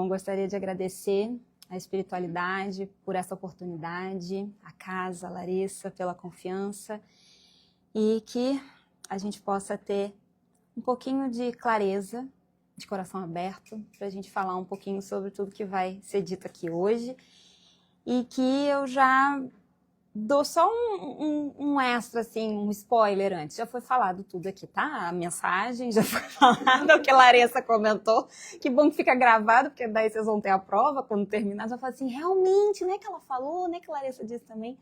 Então, gostaria de agradecer a espiritualidade por essa oportunidade, a casa, a Larissa, pela confiança, e que a gente possa ter um pouquinho de clareza, de coração aberto, para a gente falar um pouquinho sobre tudo que vai ser dito aqui hoje, e que eu já dou só um extra, assim, um spoiler antes. Já foi falado tudo aqui, tá? A mensagem já foi falada, o que a Larissa comentou. Que bom que fica gravado, porque daí vocês vão ter a prova, quando terminar, vocês vão falar assim, realmente, não é que ela falou, não é que a Larissa disse também,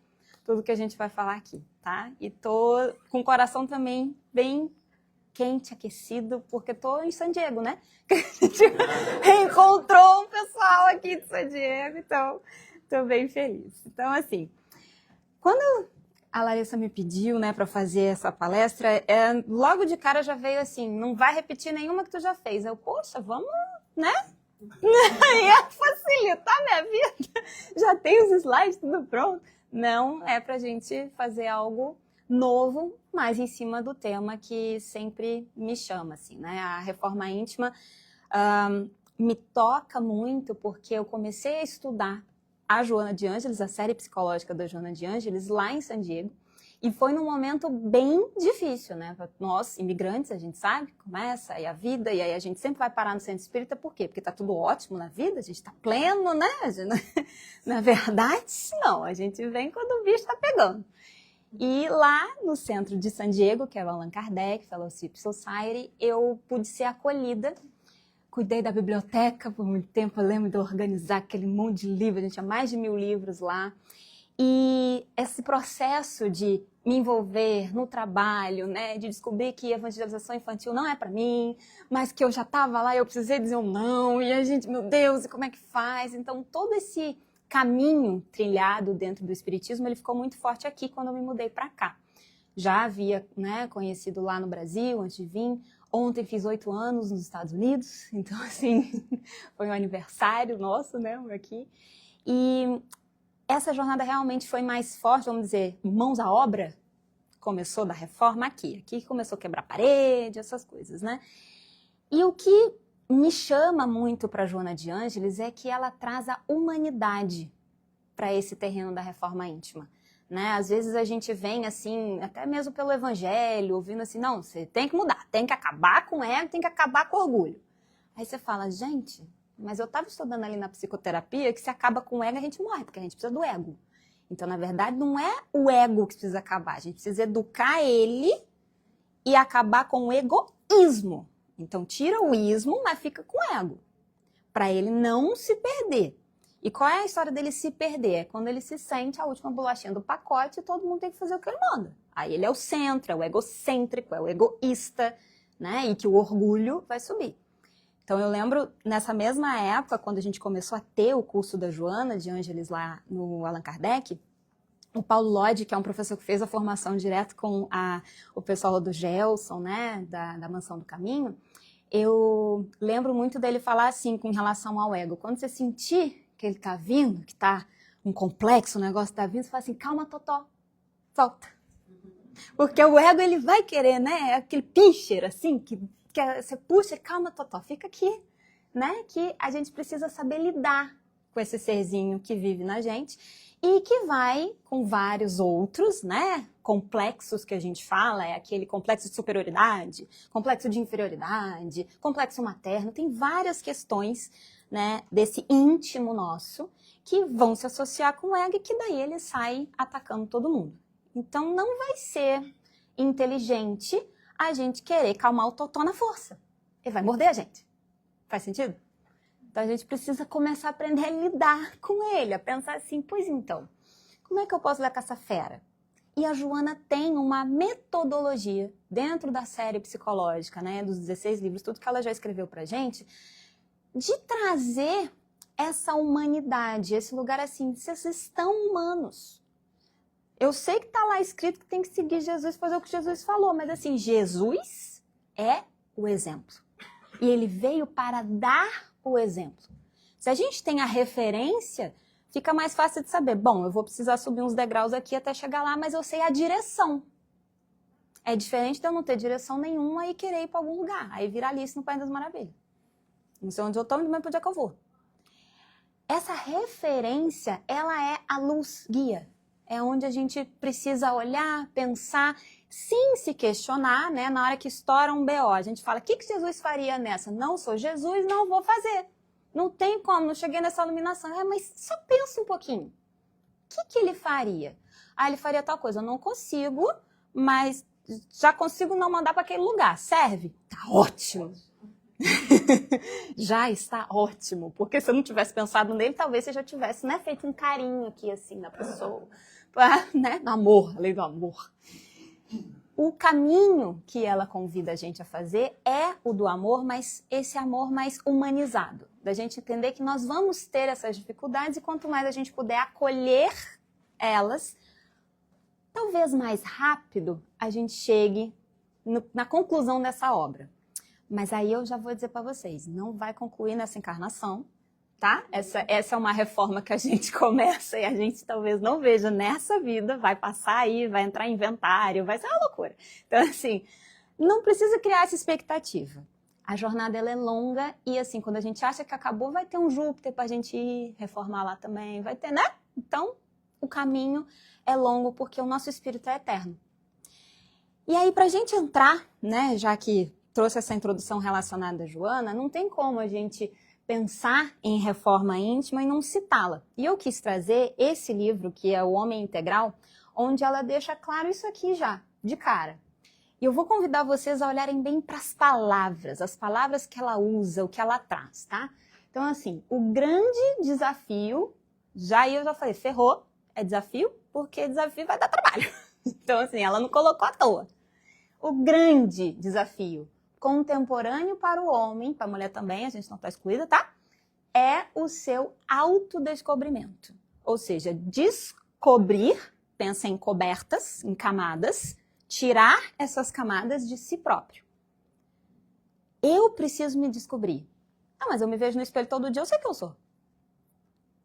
tudo que a gente vai falar aqui, tá? E tô com o coração também bem quente, aquecido, porque tô em San Diego, né? A gente reencontrou o pessoal aqui de San Diego, então tô bem feliz. Então, assim, quando a Larissa me pediu, né, para fazer essa palestra, logo de cara já veio assim, não vai repetir nenhuma que tu já fez. Eu, poxa, vamos, né? Ia facilitar minha vida. Já tem os slides, tudo pronto. Não, é pra gente fazer algo novo, mas em cima do tema que sempre me chama, assim, né? A reforma íntima me toca muito porque eu comecei a estudar a Joana de Ângeles, a série psicológica da Joana de Ângeles, lá em San Diego. E foi num momento bem difícil, né? Nós, imigrantes, a gente sabe, começa aí a vida, e aí a gente sempre vai parar no centro espírita, por quê? Porque tá tudo ótimo na vida, a gente tá pleno, né? Na verdade, não, a gente vem quando o bicho tá pegando. E lá no centro de San Diego, que é o Allan Kardec Fellowship Society, eu pude ser acolhida. Cuidei da biblioteca por muito tempo, eu lembro de organizar aquele monte de livros, a gente tinha mais de 1000 livros lá. E esse processo de me envolver no trabalho, né, de descobrir que evangelização infantil não é para mim, mas que eu já estava lá e eu precisei dizer um não, e a gente, meu Deus, e como é que faz? Então, todo esse caminho trilhado dentro do espiritismo, ele ficou muito forte aqui quando eu me mudei para cá. Já havia, né, conhecido lá no Brasil antes de vir. Ontem fiz 8 anos nos Estados Unidos, então, assim, foi um aniversário nosso, né, aqui. E essa jornada realmente foi mais forte, vamos dizer, mãos à obra, começou da reforma aqui. Aqui começou a quebrar parede, essas coisas, né? E o que me chama muito para Joana de Ângeles é que ela traz a humanidade para esse terreno da reforma íntima. Né? Às vezes a gente vem assim, até mesmo pelo evangelho, ouvindo assim, não, você tem que mudar, tem que acabar com o ego, tem que acabar com o orgulho. Aí você fala, gente, mas eu estava estudando ali na psicoterapia que se acaba com o ego a gente morre, porque a gente precisa do ego. Então, na verdade, não é o ego que precisa acabar, a gente precisa educar ele e acabar com o egoísmo. Então, tira o ismo, mas fica com o ego, para ele não se perder. E qual é a história dele se perder? É quando ele se sente a última bolachinha do pacote e todo mundo tem que fazer o que ele manda. Aí ele é o centro, é o egocêntrico, é o egoísta, né? E que o orgulho vai subir. Então eu lembro, nessa mesma época, quando a gente começou a ter o curso da Joana de Ângeles lá no Allan Kardec, o Paulo Lodge, que é um professor que fez a formação direto com o pessoal do Gelson, né? Da Mansão do Caminho, eu lembro muito dele falar assim, com relação ao ego. Quando você sentir que ele tá vindo, que tá um complexo, o negócio tá vindo, você fala assim, calma, Totó, solta. Porque o ego, ele vai querer, né? É aquele pincher, assim, que você puxa, calma, Totó, fica aqui, né? Que a gente precisa saber lidar com esse serzinho que vive na gente e que vai com vários outros, né? Complexos que a gente fala, é aquele complexo de superioridade, complexo de inferioridade, complexo materno, tem várias questões, né, desse íntimo nosso, que vão se associar com o ego e que daí ele sai atacando todo mundo. Então não vai ser inteligente a gente querer calmar o totó na força. Ele vai morder a gente. Faz sentido? Então a gente precisa começar a aprender a lidar com ele, a pensar assim, pois então, como é que eu posso lidar com essa fera? E a Joana tem uma metodologia dentro da série psicológica, né, dos 16 livros, tudo que ela já escreveu pra gente, de trazer essa humanidade, esse lugar assim, vocês estão humanos. Eu sei que está lá escrito que tem que seguir Jesus, fazer o que Jesus falou, mas assim, Jesus é o exemplo. E ele veio para dar o exemplo. Se a gente tem a referência, fica mais fácil de saber. Bom, eu vou precisar subir uns degraus aqui até chegar lá, mas eu sei a direção. É diferente de eu não ter direção nenhuma e querer ir para algum lugar. Aí vira Alice no País das Maravilhas. Não sei onde eu estou, mas para onde é que eu vou. essa referência, ela é a luz guia. É onde a gente precisa olhar, pensar, sim se questionar, né? Na hora que estoura um BO, a gente fala, o que Jesus faria nessa? Não sou Jesus, não vou fazer. Não tem como, não cheguei nessa iluminação. Mas só pensa um pouquinho. O que ele faria? Ele faria tal coisa. Eu não consigo, mas já consigo não mandar para aquele lugar. Serve? Tá ótimo. Já está ótimo. Porque se eu não tivesse pensado nele, talvez você já tivesse, né, feito um carinho aqui, assim, na pessoa. Né? Do amor, a lei do amor. O caminho que ela convida a gente a fazer é o do amor, mas esse amor mais humanizado. Da gente entender que nós vamos ter essas dificuldades e quanto mais a gente puder acolher elas, talvez mais rápido a gente chegue na conclusão dessa obra. Mas aí eu já vou dizer para vocês, não vai concluir nessa encarnação, tá? Essa é uma reforma que a gente começa e a gente talvez não veja nessa vida, vai passar aí, vai entrar em inventário, vai ser uma loucura. Então, assim, não precisa criar essa expectativa. A jornada ela é longa e, assim, quando a gente acha que acabou, vai ter um Júpiter para a gente ir reformar lá também, vai ter, né? Então, o caminho é longo porque o nosso espírito é eterno. E aí, para a gente entrar, né, já que trouxe essa introdução relacionada a Joana, não tem como a gente pensar em reforma íntima e não citá-la. E eu quis trazer esse livro, que é O Homem Integral, onde ela deixa claro isso aqui já, de cara. E eu vou convidar vocês a olharem bem para as palavras que ela usa, o que ela traz, tá? Então, assim, o grande desafio, eu já falei, ferrou, é desafio, porque desafio vai dar trabalho. Então, assim, ela não colocou à toa. O grande desafio contemporâneo para o homem, para a mulher também, a gente não está excluída, tá? É o seu autodescobrimento. Ou seja, descobrir, pensa em cobertas, em camadas, tirar essas camadas de si próprio. Eu preciso me descobrir. Mas eu me vejo no espelho todo dia, eu sei que eu sou.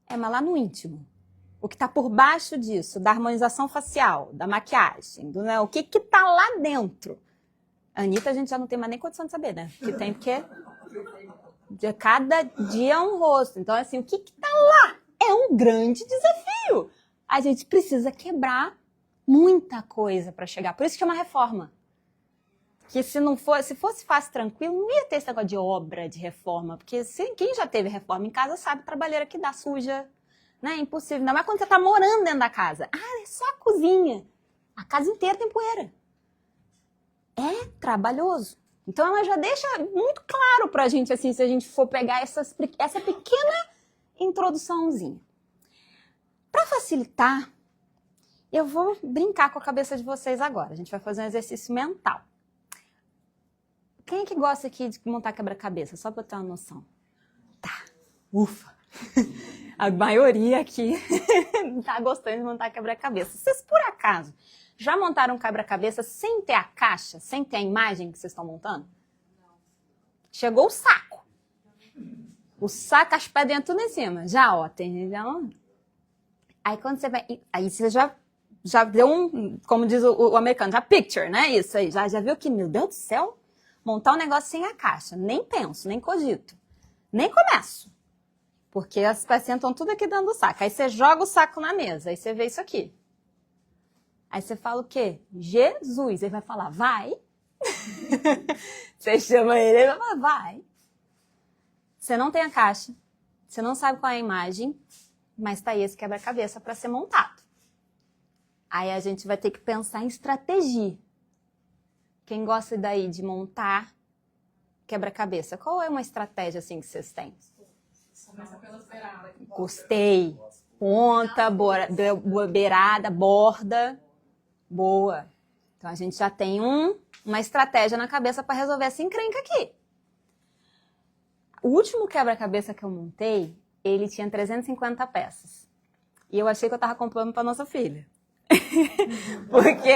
Mas lá no íntimo. O que está por baixo disso, da harmonização facial, da maquiagem, o que está lá dentro. A Anitta a gente já não tem mais nem condição de saber, né? Que tem porque de cada dia é um rosto. Então, assim, o que está lá é um grande desafio. A gente precisa quebrar muita coisa para chegar. Por isso que é uma reforma. Que se fosse fácil, tranquilo, não ia ter esse negócio de obra, de reforma. Porque quem já teve reforma em casa sabe trabalheira que dá suja. Né? É impossível. Não é quando você está morando dentro da casa. É só a cozinha. A casa inteira tem poeira. É trabalhoso. Então, ela já deixa muito claro pra gente, assim, se a gente for pegar essa pequena introduçãozinha. Para facilitar, eu vou brincar com a cabeça de vocês agora. A gente vai fazer um exercício mental. Quem é que gosta aqui de montar quebra-cabeça? Só para eu ter uma noção. Tá. Ufa. A maioria aqui tá gostando de montar quebra-cabeça. Vocês, por acaso, já montaram um quebra-cabeça sem ter a caixa, sem ter a imagem que vocês estão montando? Não. Chegou o saco. O saco, as pedras tudo em cima. Já, ó, tem... Aí quando você vai... Aí você já deu como diz o americano, já picture, né? Isso aí. Já viu que, meu Deus do céu, montar um negócio sem a caixa. Nem penso, nem cogito. Nem começo. Porque as pecinhas estão tudo aqui dentro do saco. Aí você joga o saco na mesa, aí você vê isso aqui. Aí você fala o quê? Jesus. Ele vai falar, vai. Você chama ele vai falar, vai. Você não tem a caixa, você não sabe qual é a imagem, mas tá aí esse quebra-cabeça para ser montado. Aí a gente vai ter que pensar em estratégia. Quem gosta daí de montar quebra-cabeça, qual é uma estratégia assim que vocês têm? Começa pelas beiradas. Gostei. Ponta, beirada, borda. Boa. Então, a gente já tem uma estratégia na cabeça para resolver essa encrenca aqui. O último quebra-cabeça que eu montei, ele tinha 350 peças. E eu achei que eu estava comprando para nossa filha. Porque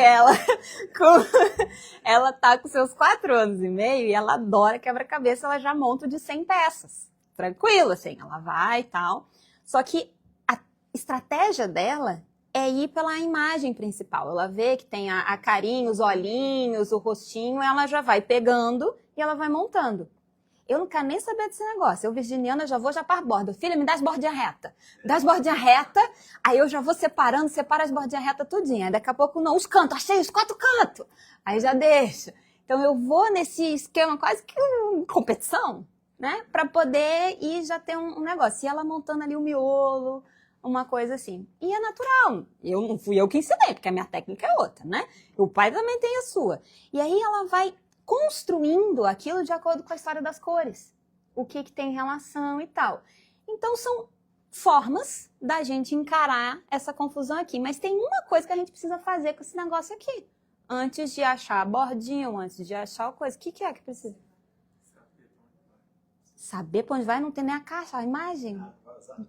ela tá com seus 4 anos e meio e ela adora quebra-cabeça, ela já monta de 100 peças. Tranquilo, assim, ela vai e tal. Só que a estratégia dela é ir pela imagem principal. Ela vê que tem a carinha, os olhinhos, o rostinho, ela já vai pegando e ela vai montando. Eu não quero nem saber desse negócio. Eu, virginiana, já vou para as bordas. Filha, me dá as bordinhas retas. Dá as bordinhas retas, aí eu já vou separando, separo as bordinhas retas tudinho. Aí daqui a pouco, não, os cantos, achei os 4 cantos. Aí já deixo. Então, eu vou nesse esquema quase que competição, né? Para poder ir já ter um negócio. E ela montando ali o miolo, uma coisa assim. E é natural. Não fui eu que ensinei, porque a minha técnica é outra, né? O pai também tem a sua. E aí ela vai construindo aquilo de acordo com a história das cores. O que tem relação e tal. Então, são formas da gente encarar essa confusão aqui. Mas tem uma coisa que a gente precisa fazer com esse negócio aqui. Antes de achar a bordinha ou antes de achar a coisa. O que é que precisa? Saber para onde vai, não tem nem a caixa, a imagem.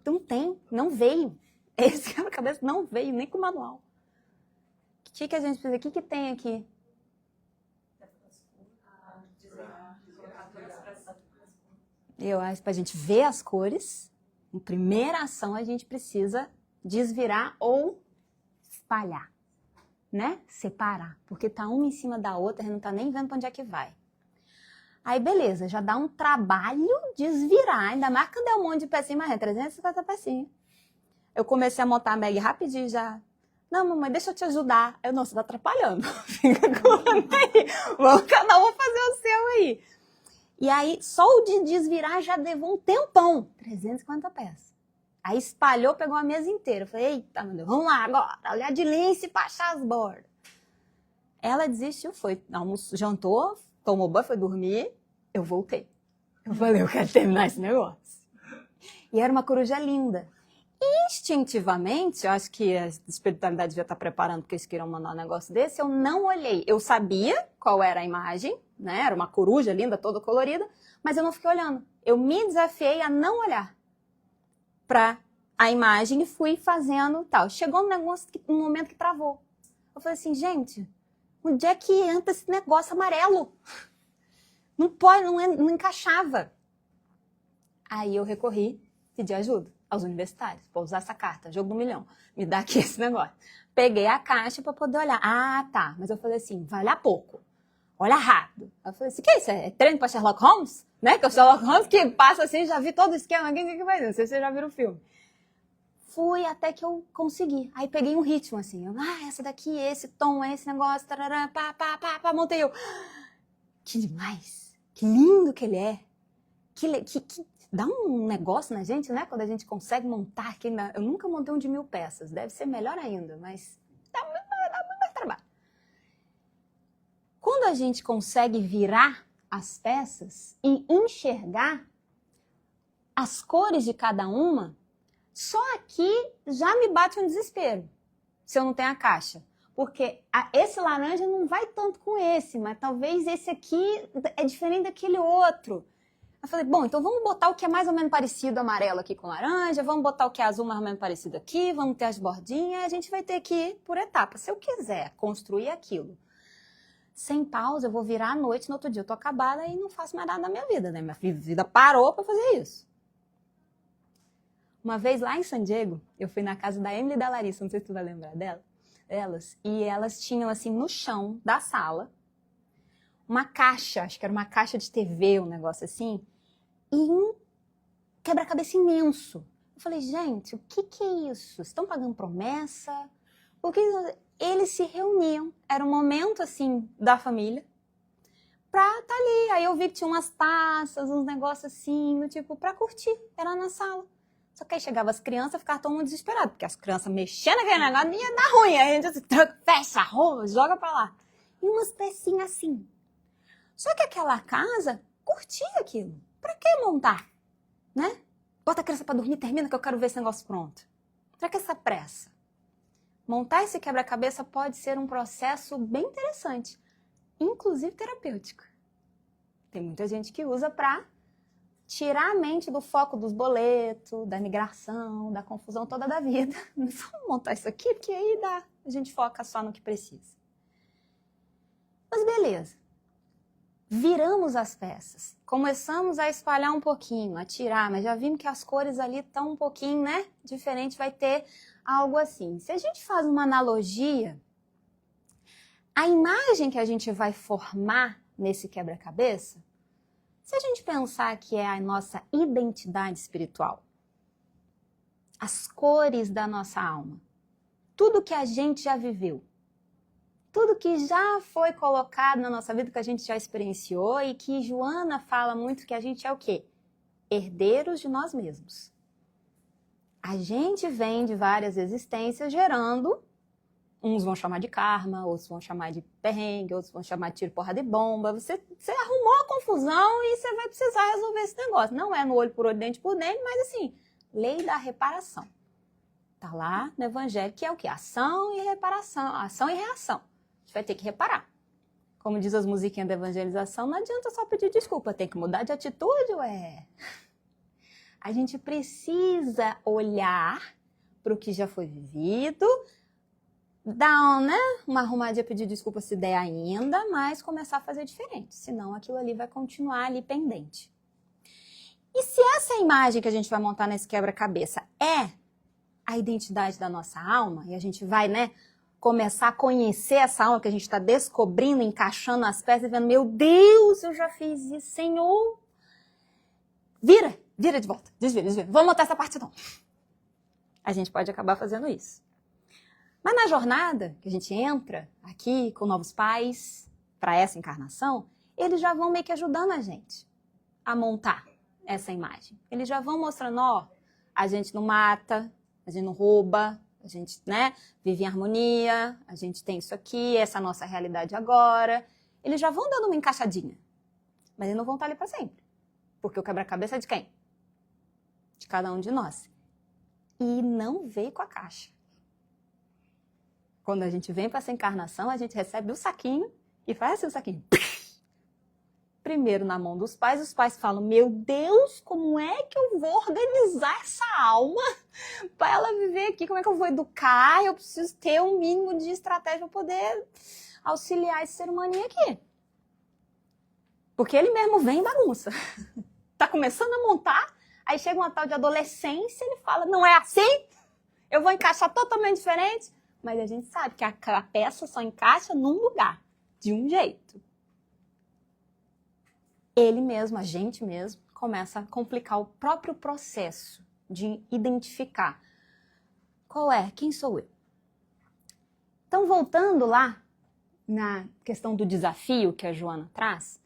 Não tem, não veio. Esse quebra-cabeça não veio, nem com o manual. O que a gente precisa? O que tem aqui? Eu acho que para a gente ver as cores, em primeira ação, a gente precisa desvirar ou espalhar, né? Separar, porque tá uma em cima da outra, a gente não tá nem vendo para onde é que vai. Aí, beleza, já dá um trabalho desvirar, ainda mais quando é um monte de pecinha, mas é 350 pecinhas. Eu comecei a montar a Meg rapidinho já. Não, mamãe, deixa eu te ajudar. Eu, não, você tá atrapalhando. Fica com aí. Vamos, cada um fazer o seu aí. E aí, só o de desvirar já levou um tempão. 350 peças. Aí espalhou, pegou a mesa inteira. Eu falei, eita, meu Deus, vamos lá agora. Olhar de lince pra achar as bordas. Ela desistiu, foi, almoçou, jantou, tomou banho, foi dormir. Eu voltei. Eu falei, eu quero terminar esse negócio. E era uma coruja linda. Instintivamente, eu acho que a espiritualidade devia estar preparando porque eles queriam mandar um negócio desse, eu não olhei. Eu sabia qual era a imagem, né? Era uma coruja linda, toda colorida, mas eu não fiquei olhando. Eu me desafiei a não olhar para a imagem e fui fazendo tal. Chegou um momento que travou. Eu falei assim, gente, onde é que entra esse negócio amarelo? Não pode, não encaixava. Aí eu recorri, pedi ajuda aos universitários, para usar essa carta, jogo do milhão. Me dá aqui esse negócio. Peguei a caixa para poder olhar. Ah, tá. Mas eu falei assim, vai olhar pouco. Olha rápido. Eu falei assim, o que é isso? É treino para Sherlock Holmes? Né? Que é o Sherlock Holmes que passa assim, já vi todo o esquema aqui, o que vai ser? Não sei se vocês já viram o filme. Fui até que eu consegui. Aí peguei um ritmo assim. Essa daqui, esse tom, esse negócio, tarará, pá, montei eu. Que demais. Que lindo que ele é. Que dá um negócio na gente, né? Quando a gente consegue montar. Eu nunca montei um de 1000 peças. Deve ser melhor ainda, mas dá muito mais trabalho. Quando a gente consegue virar as peças e enxergar as cores de cada uma, só aqui já me bate um desespero, se eu não tenho a caixa. Porque esse laranja não vai tanto com esse, mas talvez esse aqui é diferente daquele outro. Eu falei, bom, então vamos botar o que é mais ou menos parecido amarelo aqui com laranja, vamos botar o que é azul mais ou menos parecido aqui, vamos ter as bordinhas, e a gente vai ter que ir por etapas. Se eu quiser construir aquilo sem pausa, eu vou virar à noite, no outro dia eu tô acabada e não faço mais nada na minha vida, né? Minha vida parou para fazer isso. Uma vez lá em San Diego, eu fui na casa da Emily e da Larissa, não sei se tu vai lembrar delas, e elas tinham assim no chão da sala uma caixa, acho que era uma caixa de TV, um negócio assim, e um quebra-cabeça imenso. Eu falei, gente, o que é isso? Estão pagando promessa? Porque eles se reuniam, era um momento assim da família, pra estar ali. Aí eu vi que tinha umas taças, uns negócios assim, tipo, pra curtir, era na sala. Só que aí chegava as crianças, ficava todo mundo desesperado, porque as crianças mexendo naquele negócio, ia dar ruim. Aí a gente assim, fecha, arruma, joga pra lá. E umas pecinhas assim. Só que aquela casa curtia aquilo. Pra que montar? Né? Bota a criança pra dormir, termina que eu quero ver esse negócio pronto. Pra que essa pressa? Montar esse quebra-cabeça pode ser um processo bem interessante, inclusive terapêutico. Tem muita gente que usa pra tirar a mente do foco dos boletos, da migração, da confusão toda da vida. Vamos montar isso aqui, porque aí a gente foca só no que precisa. Mas beleza. Viramos as peças. Começamos a espalhar um pouquinho, a tirar, mas já vimos que as cores ali estão um pouquinho, né? Diferente, vai ter algo assim. Se a gente faz uma analogia, a imagem que a gente vai formar nesse quebra-cabeça Se a gente pensar que é a nossa identidade espiritual, as cores da nossa alma, tudo que a gente já viveu, tudo que já foi colocado na nossa vida, que a gente já experienciou e que Joana fala muito que a gente é o quê? Herdeiros de nós mesmos. A gente vem de várias existências gerando, uns vão chamar de karma, outros vão chamar de perrengue, outros vão chamar de tiro, porrada e bomba. Você arrumou a confusão e você vai precisar resolver esse negócio. Não é no olho por olho, dente por dente, mas assim, lei da reparação. Tá lá no Evangelho, que é o quê? Ação e reparação, ação e reação. A gente vai ter que reparar. Como diz as musiquinhas da evangelização, não adianta só pedir desculpa, tem que mudar de atitude, ué. A gente precisa olhar para o que já foi vivido, dar, né, uma arrumadinha, pedir desculpa se der ainda, mas começar a fazer diferente, senão aquilo ali vai continuar ali pendente. E se essa imagem que a gente vai montar nesse quebra-cabeça é a identidade da nossa alma, e a gente vai, né, começar a conhecer essa alma que a gente está descobrindo, encaixando as peças e vendo, meu Deus, eu já fiz isso, Senhor. Vira de volta, desvira. Vamos montar essa parte não. A gente pode acabar fazendo isso. Mas na jornada que a gente entra aqui com novos pais para essa encarnação, eles já vão meio que ajudando a gente a montar essa imagem. Eles já vão mostrando, ó, a gente não mata, a gente não rouba, a gente, né, vive em harmonia, a gente tem isso aqui, essa é a nossa realidade agora. Eles já vão dando uma encaixadinha, mas eles não vão estar ali para sempre. Porque o quebra-cabeça é de quem? De cada um de nós. E não veio com a caixa. Quando a gente vem para essa encarnação, a gente recebe o saquinho e faz assim o saquinho. Primeiro na mão dos pais, os pais falam, meu Deus, como é que eu vou organizar essa alma para ela viver aqui? Como é que eu vou educar? Eu preciso ter um mínimo de estratégia para poder auxiliar esse ser humaninho aqui. Porque ele mesmo vem em bagunça. Tá começando a montar, aí chega uma tal de adolescência, ele fala, não é assim? Eu vou encaixar totalmente diferente? Mas a gente sabe que a peça só encaixa num lugar, de um jeito. Ele mesmo, a gente mesmo, começa a complicar o próprio processo de identificar quem sou eu. Então, voltando lá na questão do desafio que a Joana traz,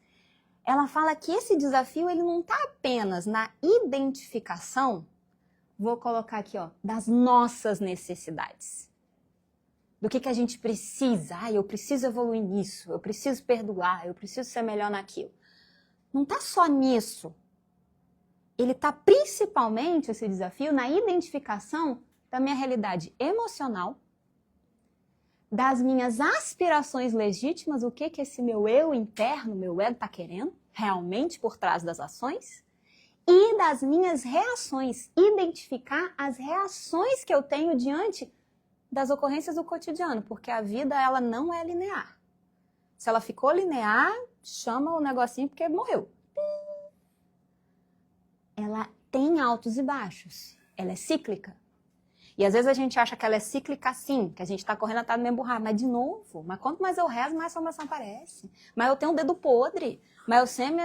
ela fala que esse desafio ele não está apenas na identificação, vou colocar aqui, ó, das nossas necessidades. Do que a gente precisa. Eu preciso evoluir nisso, eu preciso perdoar, eu preciso ser melhor naquilo. Não está só nisso. Ele está principalmente, esse desafio, na identificação da minha realidade emocional, das minhas aspirações legítimas, o que esse meu eu interno, meu ego está querendo, realmente por trás das ações, e das minhas reações, identificar as reações que eu tenho diante das ocorrências do cotidiano, porque a vida ela não é linear. Se ela ficou linear, chama o negocinho porque morreu. Ela tem altos e baixos, ela é cíclica. E às vezes a gente acha que ela é cíclica assim, que a gente tá correndo atrás do mesmo burrado, mas de novo, mas quanto mais eu rezo, mais assombração aparece. Mas eu tenho um dedo podre, mas eu sempre...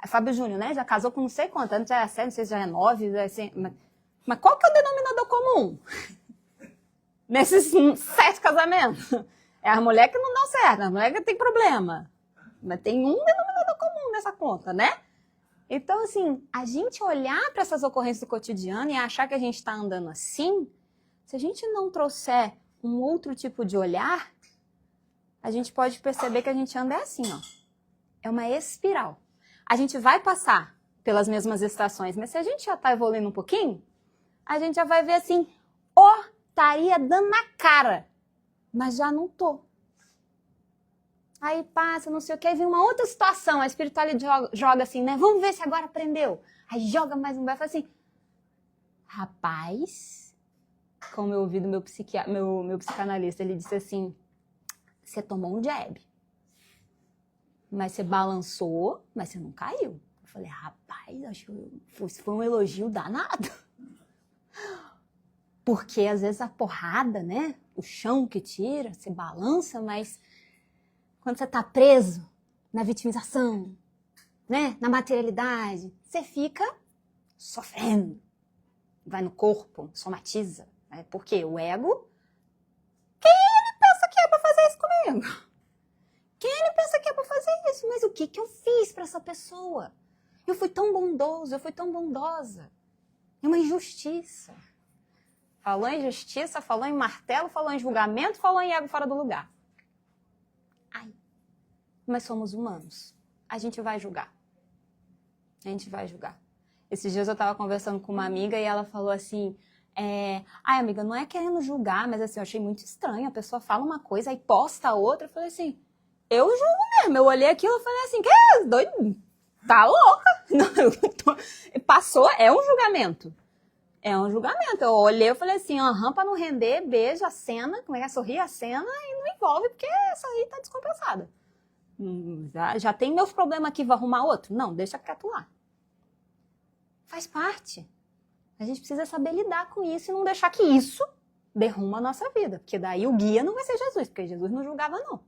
Fábio Júnior, né, já casou com não sei quanto, antes já é 7, não sei se já é 9, já é 100, mas qual que é o denominador comum? Nesses 7 casamentos? É a mulher que não dá certo, a mulher que tem problema. Mas tem um denominador comum nessa conta, né? Então, assim, a gente olhar para essas ocorrências do cotidiano e achar que a gente está andando assim, se a gente não trouxer um outro tipo de olhar, a gente pode perceber que a gente anda assim, ó. É uma espiral. A gente vai passar pelas mesmas estações, mas se a gente já está evoluindo um pouquinho, a gente já vai ver assim, estaria dando na cara, mas já não tô. Aí passa, não sei o que, aí vem uma outra situação, a espiritualidade joga assim, né? Vamos ver se agora aprendeu. Aí joga mais um vai e fala assim, rapaz, como eu ouvi do meu psicanalista, ele disse assim, você tomou um jab, mas você balançou, mas você não caiu. Eu falei, rapaz, acho que foi um elogio danado. Porque às vezes a porrada, né? O chão que tira, você balança, mas quando você está preso na vitimização, né, na materialidade, você fica sofrendo. Vai no corpo, somatiza. Né? Porque o ego, quem ele pensa que é para fazer isso comigo? Quem ele pensa que é para fazer isso? Mas o que eu fiz para essa pessoa? Eu fui tão bondoso, eu fui tão bondosa. É uma injustiça. Falou em justiça, falou em martelo, falou em julgamento, falou em ego fora do lugar. Ai, mas somos humanos. A gente vai julgar. A gente vai julgar. Esses dias eu estava conversando com uma amiga e ela falou assim, ai amiga, não é querendo julgar, mas assim, eu achei muito estranho. A pessoa fala uma coisa e posta a outra. Eu falei assim, eu julgo mesmo. Eu olhei aquilo e falei assim, que é doido? Tá louca? Não, passou, é um julgamento. É um julgamento. Eu olhei e falei assim, pra não render, beija a cena, como é que é? Sorri a cena e não envolve, porque essa aí tá descompensada. Já tem meus problemas aqui, vou arrumar outro? Não, deixa quieto lá. Faz parte. A gente precisa saber lidar com isso e não deixar que isso derruma a nossa vida. Porque daí o guia não vai ser Jesus, porque Jesus não julgava, não.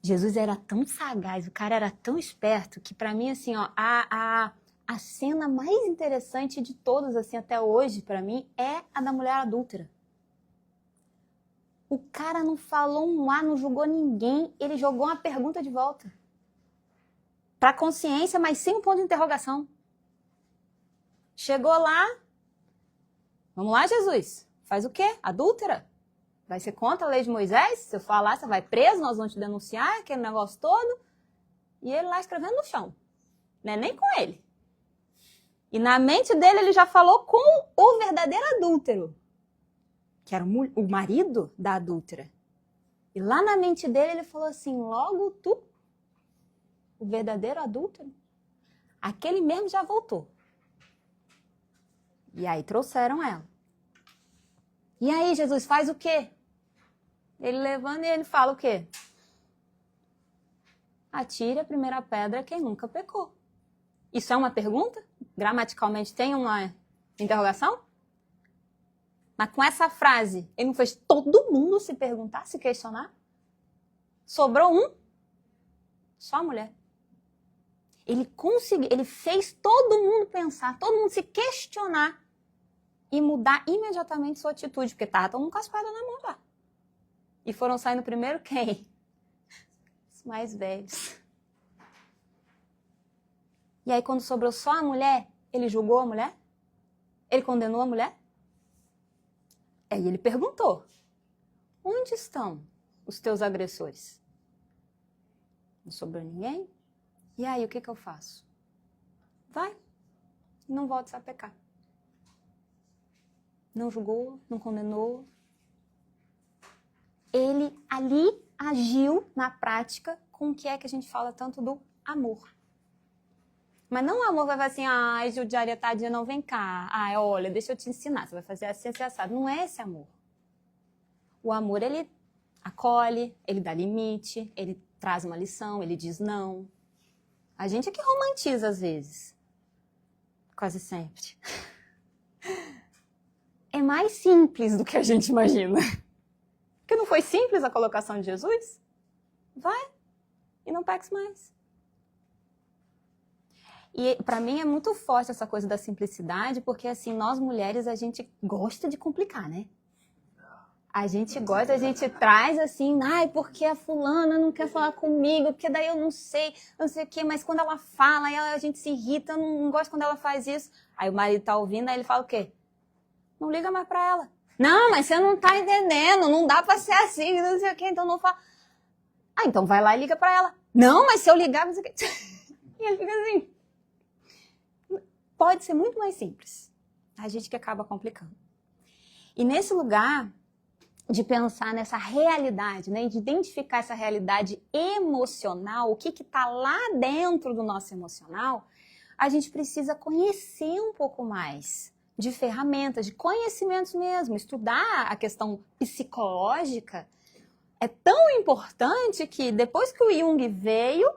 Jesus era tão sagaz, o cara era tão esperto, que pra mim, assim, ó, a cena mais interessante de todas, assim, até hoje, pra mim, é a da mulher adúltera. O cara não falou um A, não julgou ninguém, ele jogou uma pergunta de volta. Pra consciência, mas sem um ponto de interrogação. Chegou lá, vamos lá, Jesus, faz o quê? Adúltera? Vai ser contra a lei de Moisés? Se eu falar, você vai preso, nós vamos te denunciar, aquele negócio todo. E ele lá escrevendo no chão. Não é nem com ele. E na mente dele ele já falou com o verdadeiro adúltero, que era o marido da adúltera. E lá na mente dele ele falou assim, logo tu, o verdadeiro adúltero, aquele mesmo já voltou. E aí trouxeram ela. E aí Jesus faz o quê? Ele levanta e ele fala o quê? Atire a primeira pedra quem nunca pecou. Isso é uma pergunta? Gramaticalmente tem uma interrogação? Mas com essa frase, ele não fez todo mundo se perguntar, se questionar? Sobrou um? Só a mulher. Ele conseguiu, ele fez todo mundo pensar, todo mundo se questionar e mudar imediatamente sua atitude, porque estava todo mundo com a espada na mão já. E foram saindo primeiro quem? Os mais velhos. E aí, quando sobrou só a mulher, ele julgou a mulher? Ele condenou a mulher? Aí ele perguntou, onde estão os teus agressores? Não sobrou ninguém? E aí, o que eu faço? Vai, não voltes a pecar. Não julgou, não condenou. Ele ali agiu na prática com o que é que a gente fala tanto do amor. Mas não o amor vai falar assim, ai, judiaria, tadinha, não, vem cá. Ai, olha, deixa eu te ensinar, você vai fazer assim, assim, assado. Não é esse amor. O amor, ele acolhe, ele dá limite, ele traz uma lição, ele diz não. A gente é que romantiza às vezes. Quase sempre. É mais simples do que a gente imagina. Porque não foi simples a colocação de Jesus? Vai e não peques mais. E para mim é muito forte essa coisa da simplicidade, porque assim, nós mulheres, a gente gosta de complicar, né? A gente gosta, a gente traz assim, ai, porque a fulana não quer falar comigo, porque daí eu não sei o quê, mas quando ela fala, aí a gente se irrita, eu não gosto quando ela faz isso. Aí o marido tá ouvindo, aí ele fala o quê? Não liga mais pra ela. Não, mas você não tá entendendo, não dá pra ser assim, não sei o quê, então não fala. Ah, então vai lá e liga pra ela. Não, mas se eu ligar, não sei o quê. E ele fica assim. Pode ser muito mais simples. A gente que acaba complicando. E nesse lugar de pensar nessa realidade, né, de identificar essa realidade emocional, o que está lá dentro do nosso emocional, a gente precisa conhecer um pouco mais de ferramentas, de conhecimentos mesmo, estudar a questão psicológica. É tão importante que depois que o Jung veio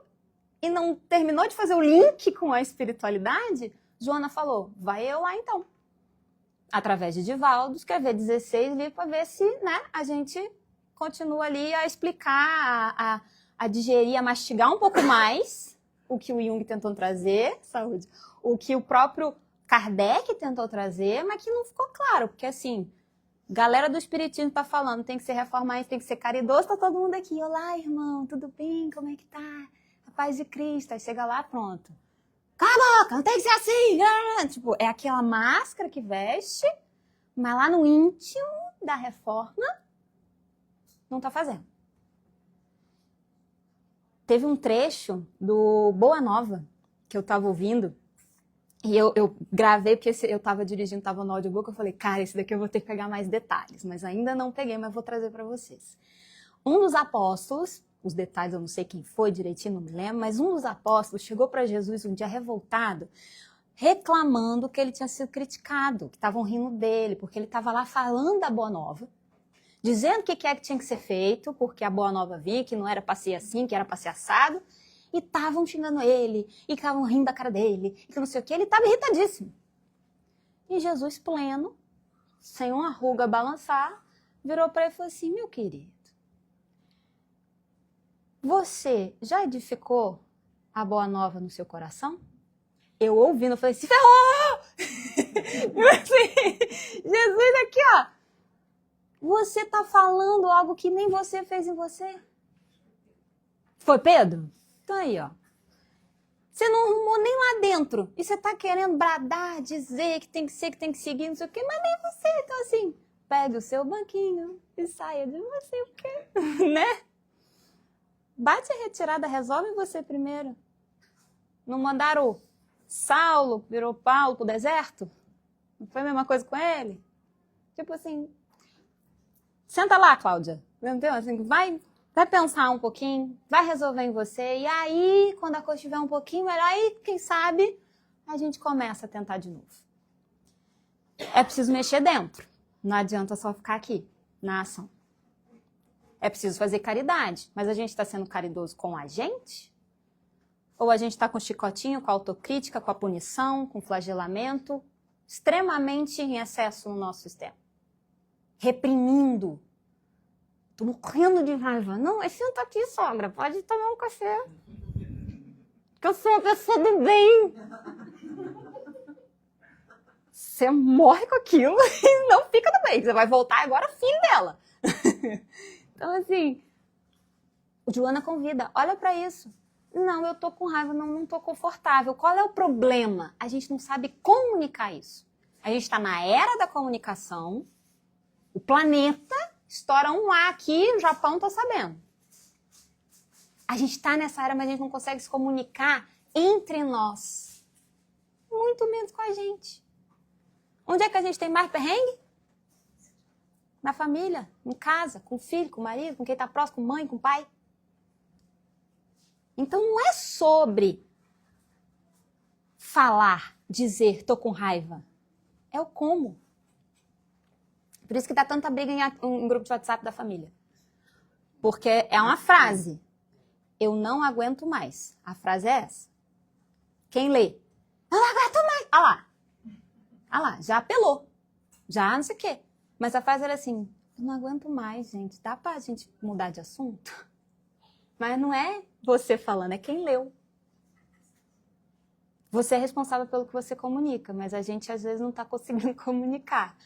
e não terminou de fazer o link com a espiritualidade, Joana falou, vai eu lá então. Através de Divaldo, escrever 16 livros para ver se, né, a gente continua ali a explicar, a digerir, a mastigar um pouco mais o que o Jung tentou trazer, saúde, o que o próprio Kardec tentou trazer, mas que não ficou claro, porque assim, galera do espiritismo tá falando, tem que ser reformado, tem que ser caridoso, tá todo mundo aqui, olá, irmão, tudo bem, como é que tá? A paz de Cristo, aí chega lá, pronto. Cala a boca, não tem que ser assim! Tipo, é aquela máscara que veste, mas lá no íntimo da reforma, não tá fazendo. Teve um trecho do Boa Nova, que eu tava ouvindo, e eu gravei, porque eu tava dirigindo, tava no audiobook, eu falei, cara, esse daqui eu vou ter que pegar mais detalhes, mas ainda não peguei, mas vou trazer para vocês. Um dos apóstolos, os detalhes eu não sei quem foi direitinho, não me lembro, mas um dos apóstolos chegou para Jesus um dia revoltado, reclamando que ele tinha sido criticado, que estavam rindo dele, porque ele estava lá falando da Boa Nova, dizendo o que é que tinha que ser feito, porque a Boa Nova vinha, que não era para ser assim, que era para ser assado, e estavam xingando ele, e estavam rindo da cara dele, e que não sei o que, ele estava irritadíssimo. E Jesus, pleno, sem uma ruga a balançar, virou para ele e falou assim, meu querido, você já edificou a Boa Nova no seu coração? Eu ouvindo, eu falei, se ferrou! Jesus aqui, ó, você tá falando algo que nem você fez em você. Foi Pedro? Então aí, ó. Você não arrumou nem lá dentro. E você tá querendo bradar, dizer que tem que ser, que tem que seguir, não sei o quê, mas nem você. Então assim, pegue o seu banquinho e saia de você, o quê? Né? Bate a retirada, resolve você primeiro. Não mandaram Saulo, virou Paulo pro deserto? Não foi a mesma coisa com ele? Tipo assim, senta lá, Cláudia. Entendeu? Assim, vai pensar um pouquinho, vai resolver em você, e aí, quando a coisa estiver um pouquinho melhor, aí, quem sabe, a gente começa a tentar de novo. É preciso mexer dentro. Não adianta só ficar aqui, na ação. É preciso fazer caridade, mas a gente está sendo caridoso com a gente? Ou a gente está com chicotinho, com a autocrítica, com a punição, com o flagelamento, extremamente em excesso no nosso sistema? Reprimindo. Tô morrendo de raiva. Não, senta aqui, sogra, pode tomar um café. Que eu sou uma pessoa do bem. Você morre com aquilo e não fica do bem. Você vai voltar agora filho dela. Então, assim, o Joana convida, olha para isso. Não, eu tô com raiva, não tô confortável. Qual é o problema? A gente não sabe comunicar isso. A gente está na era da comunicação, o planeta estoura um A aqui, o Japão tá sabendo. A gente está nessa era, mas a gente não consegue se comunicar entre nós. Muito menos com a gente. Onde é que a gente tem mais perrengue? Na família, em casa, com o filho, com o marido, com quem está próximo, com mãe, com pai. Então não é sobre falar, dizer, tô com raiva. É o como. Por isso que dá tanta briga em grupo de WhatsApp da família. Porque é uma frase. Eu não aguento mais. A frase é essa. Quem lê? Eu não aguento mais. Ah lá. Ah lá, já apelou. Já não sei o quê. Mas a frase era assim, eu não aguento mais, gente. Dá pra gente mudar de assunto? Mas não é você falando, é quem leu. Você é responsável pelo que você comunica, mas a gente às vezes não está conseguindo comunicar.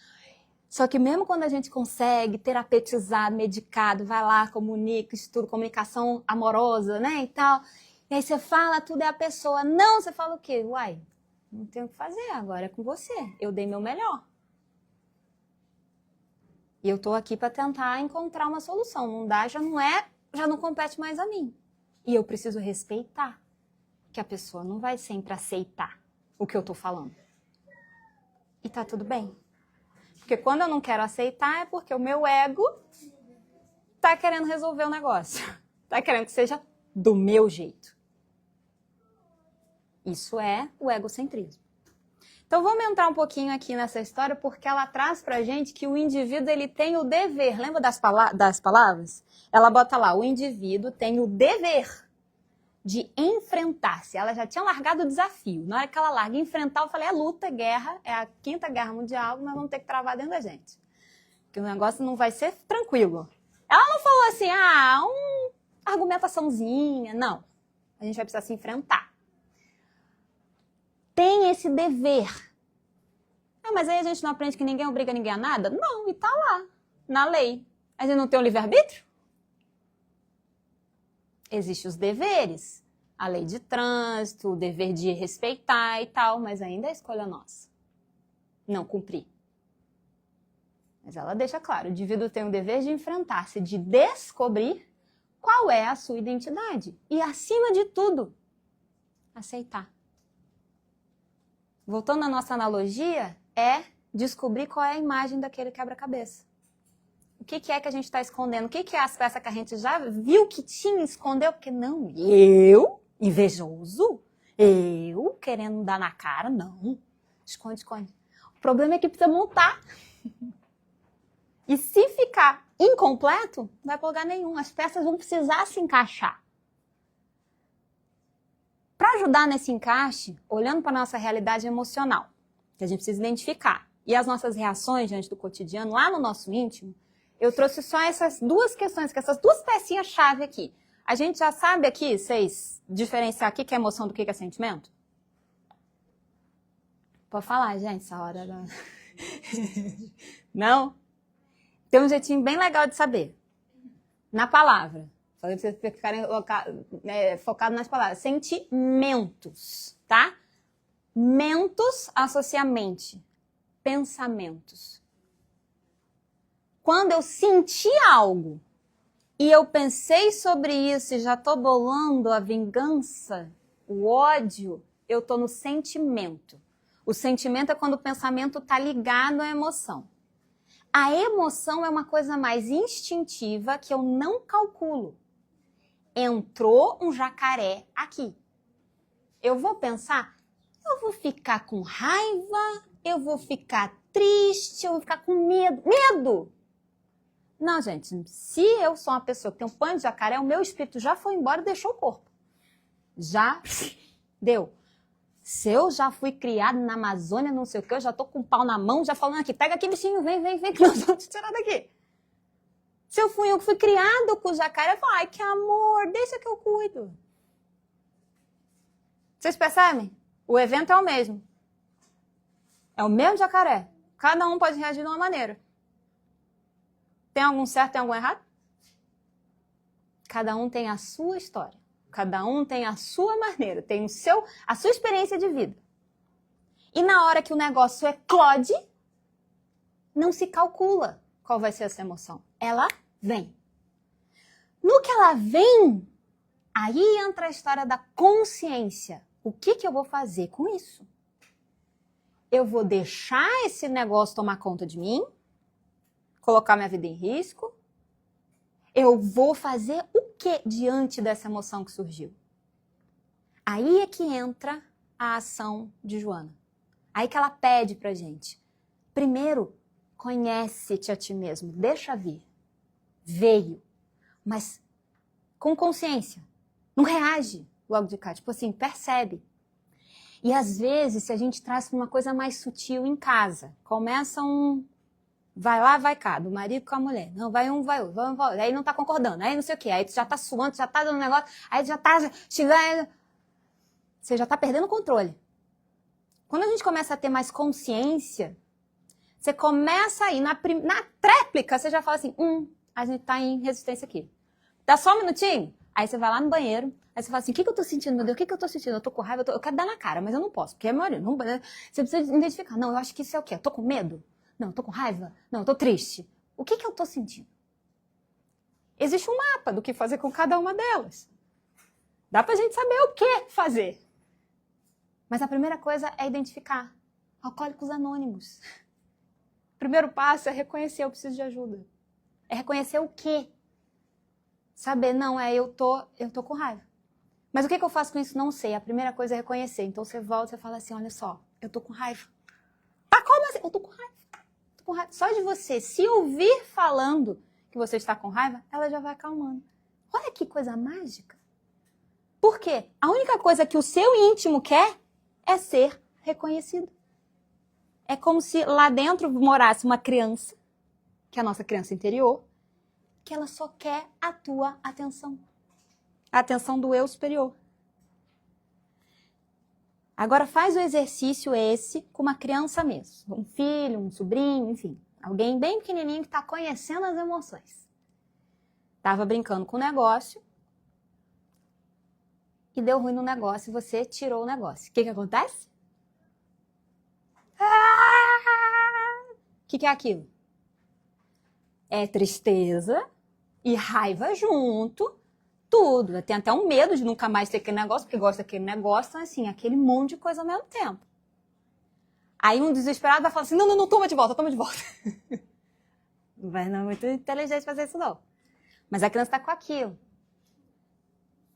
Só que mesmo quando a gente consegue, terapeutizado, medicado, vai lá, comunica, estuda, comunicação amorosa, né, e tal. E aí você fala, tudo é a pessoa. Não, você fala o quê? Uai, não tenho o que fazer, agora é com você. Eu dei meu melhor. E eu tô aqui para tentar encontrar uma solução. Não dá, já não compete mais a mim. E eu preciso respeitar que a pessoa não vai sempre aceitar o que eu tô falando. E tá tudo bem. Porque quando eu não quero aceitar é porque o meu ego tá querendo resolver o negócio. Tá querendo que seja do meu jeito. Isso é o egocentrismo. Então vamos entrar um pouquinho aqui nessa história porque ela traz pra gente que o indivíduo ele tem o dever. Lembra das palavras? Ela bota lá, o indivíduo tem o dever de enfrentar-se. Ela já tinha largado o desafio. Na hora que ela larga enfrentar, eu falei, é luta, guerra, é a 5ª Guerra Mundial, nós vamos ter que travar dentro da gente. Porque o negócio não vai ser tranquilo. Ela não falou assim, uma argumentaçãozinha. Não. A gente vai precisar se enfrentar. tem esse dever. Ah, mas aí a gente não aprende que ninguém obriga ninguém a nada? Não, e tá lá, na lei. A gente não tem o livre-arbítrio? Existem os deveres. A lei de trânsito, o dever de respeitar e tal, mas ainda é escolha nossa. Não cumprir. Mas ela deixa claro, o indivíduo tem o dever de enfrentar-se, de descobrir qual é a sua identidade. E, acima de tudo, aceitar. Voltando à nossa analogia, é descobrir qual é a imagem daquele quebra-cabeça. O que é que a gente está escondendo? O que é as peças que a gente já viu que tinha, escondeu? Porque não, eu, invejoso, eu querendo dar na cara, não. Esconde, esconde. O problema é que precisa montar. E se ficar incompleto, não vai para lugar nenhum. As peças vão precisar se encaixar. Para ajudar nesse encaixe, olhando para a nossa realidade emocional, que a gente precisa identificar, e as nossas reações diante do cotidiano, lá no nosso íntimo, eu trouxe só essas duas questões, que essas duas pecinhas-chave aqui. A gente já sabe aqui, vocês, diferenciar o que é emoção do que é sentimento? Pode falar, gente, essa hora. Não? Não? Tem um jeitinho bem legal de saber. Na palavra. Falei para vocês ficarem focados nas palavras. Sentimentos, tá? Mentos associa mente. Pensamentos. Quando eu senti algo e eu pensei sobre isso e já estou bolando a vingança, o ódio, eu estou no sentimento. O sentimento é quando o pensamento está ligado à emoção. A emoção é uma coisa mais instintiva que eu não calculo. Entrou um jacaré aqui. Eu vou pensar, eu vou ficar com raiva, eu vou ficar triste, eu vou ficar com medo. Medo! Não, gente, se eu sou uma pessoa que tem um pânico de jacaré, o meu espírito já foi embora e deixou o corpo. Já deu. Se eu já fui criado na Amazônia, não sei o que, eu já tô com o pau na mão, já falando aqui, pega aqui, bichinho, vem, que nós vamos te tirar daqui. Se eu fui criado com o jacaré, eu falo, ai, que amor, deixa que eu cuido. Vocês percebem? O evento é o mesmo. É o mesmo jacaré. Cada um pode reagir de uma maneira. Tem algum certo, tem algum errado? Cada um tem a sua história. Cada um tem a sua maneira, tem a sua experiência de vida. E na hora que o negócio eclode, não se calcula qual vai ser essa emoção. Ela vem. No que ela vem, aí entra a história da consciência. O que eu vou fazer com isso? Eu vou deixar esse negócio tomar conta de mim? Colocar minha vida em risco? Eu vou fazer o que diante dessa emoção que surgiu? Aí é que entra a ação de Joana. Aí que ela pede pra gente. Primeiro, conhece-te a ti mesmo. Deixa vir. Veio. Mas com consciência. Não reage logo de cá. Tipo assim, percebe. E às vezes, se a gente traz pra uma coisa mais sutil em casa, começa vai lá, vai cá, do marido com a mulher. Não, vai um, vai outro. Aí não tá concordando, aí não sei o quê. Aí tu já tá suando, tu já tá dando negócio, aí tu já tá xingando. Você já tá perdendo o controle. Quando a gente começa a ter mais consciência, você começa a ir na tréplica, você já fala assim, a gente tá em resistência aqui. Dá só um minutinho? Aí você vai lá no banheiro, aí você fala assim, o que eu tô sentindo, meu Deus, o que eu tô sentindo? Eu tô com raiva, eu quero dar na cara, mas eu não posso, porque é meu não, você precisa identificar. Não, eu acho que isso é o quê? Eu tô com medo? Não, eu tô com raiva? Não, eu tô triste. O que eu tô sentindo? Existe um mapa do que fazer com cada uma delas. Dá pra gente saber o que fazer. Mas a primeira coisa é identificar. Alcoólicos Anônimos. O primeiro passo é reconhecer, eu preciso de ajuda. É reconhecer o quê? Saber, não, eu tô com raiva. Mas o que eu faço com isso? Não sei. A primeira coisa é reconhecer. Então você volta e fala assim, olha só, eu tô com raiva. Tá, como assim? Eu tô com raiva. Só de você se ouvir falando que você está com raiva, ela já vai acalmando. Olha que coisa mágica. Por quê? A única coisa que o seu íntimo quer é ser reconhecido. É como se lá dentro morasse uma criança, que é a nossa criança interior, que ela só quer a tua atenção. A atenção do eu superior. Agora faz o exercício esse com uma criança mesmo. Um filho, um sobrinho, enfim. Alguém bem pequenininho que está conhecendo as emoções. Estava brincando com o negócio e deu ruim no negócio e você tirou o negócio. O que acontece? O que é aquilo? É tristeza e raiva junto, tudo. Tem até um medo de nunca mais ter aquele negócio, porque gosta daquele negócio, então assim, aquele monte de coisa ao mesmo tempo. Aí um desesperado vai falar assim, não, toma de volta. Não é muito inteligente fazer isso não. Mas a criança está com aquilo.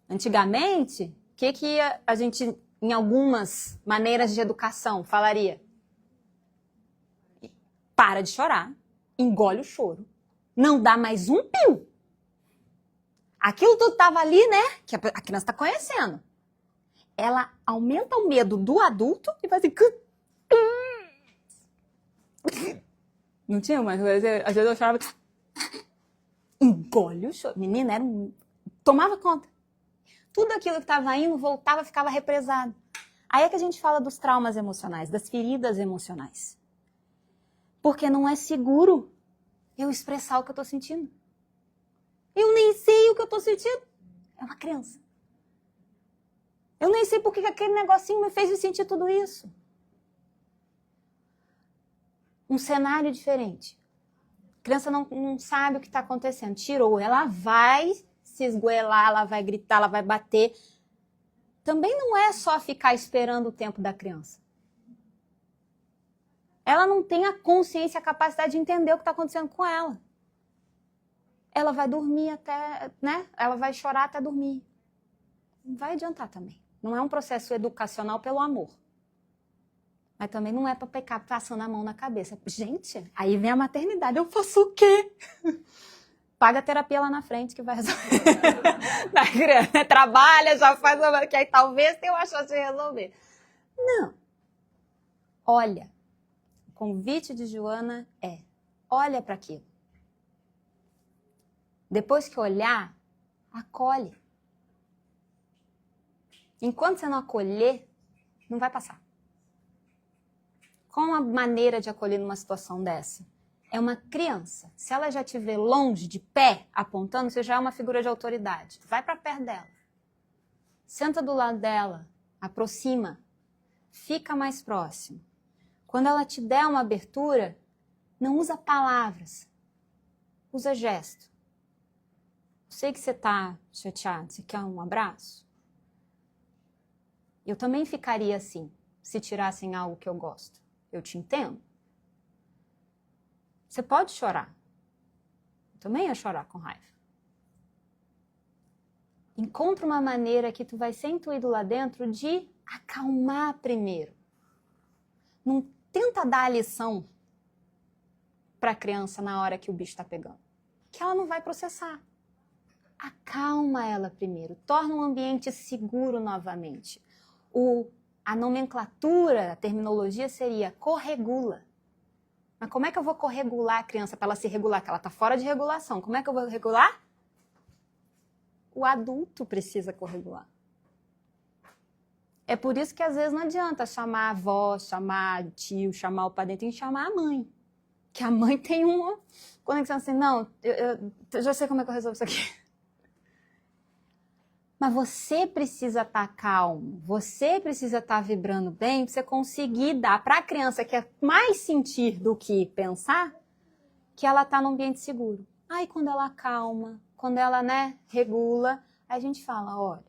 Antigamente, o que a gente, em algumas maneiras de educação, falaria? Para de chorar, engole o choro, não dá mais um pio. Aquilo tudo estava ali, né? Que a criança está conhecendo. Ela aumenta o medo do adulto e faz assim... Não tinha mais, às vezes eu chorava... Engole o choro. Menina, tomava conta. Tudo aquilo que estava indo, voltava, ficava represado. Aí é que a gente fala dos traumas emocionais, das feridas emocionais. Porque não é seguro eu expressar o que eu estou sentindo. Eu nem sei o que eu estou sentindo. É uma criança. Eu nem sei por que aquele negocinho me fez sentir tudo isso. Um cenário diferente. A criança não sabe o que está acontecendo. Tirou. Ela vai se esgoelar, ela vai gritar, ela vai bater. Também não é só ficar esperando o tempo da criança. Ela não tem a consciência, a capacidade de entender o que está acontecendo com ela. Ela vai dormir até, né? Ela vai chorar até dormir. Não vai adiantar também. Não é um processo educacional pelo amor. Mas também não é para ficar passando a mão na cabeça. Gente, aí vem a maternidade. Eu faço o quê? Paga a terapia lá na frente que vai resolver. Trabalha, já faz, que aí talvez tenha uma chance de resolver. Não. Olha. O convite de Joana é, olha para aquilo. Depois que olhar, acolhe. Enquanto você não acolher, não vai passar. Qual a maneira de acolher numa situação dessa? É uma criança. Se ela já estiver longe, de pé, apontando, você já é uma figura de autoridade. Vai para perto dela. Senta do lado dela, aproxima, fica mais próximo. Quando ela te der uma abertura, não usa palavras, usa gesto. Sei que você está chateado, você quer um abraço? Eu também ficaria assim, se tirassem algo que eu gosto. Eu te entendo. Você pode chorar. Eu também ia chorar com raiva. Encontra uma maneira que tu vai ser intuído lá dentro de acalmar primeiro. Não tenta dar a lição para a criança na hora que o bicho está pegando. Que ela não vai processar. Acalma ela primeiro. Torna um ambiente seguro novamente. A nomenclatura, a terminologia seria corregula. Mas como é que eu vou corregular a criança para ela se regular? Que ela está fora de regulação. Como é que eu vou regular? O adulto precisa corregular. É por isso que às vezes não adianta chamar a avó, chamar o tio, chamar o padrinho, tem que chamar a mãe. Que a mãe tem uma conexão assim, não, eu já sei como é que eu resolvo isso aqui. Mas você precisa estar calmo, você precisa estar vibrando bem para você conseguir dar para a criança que é mais sentir do que pensar, que ela está num ambiente seguro. Aí quando ela acalma, quando ela, regula, aí a gente fala, olha,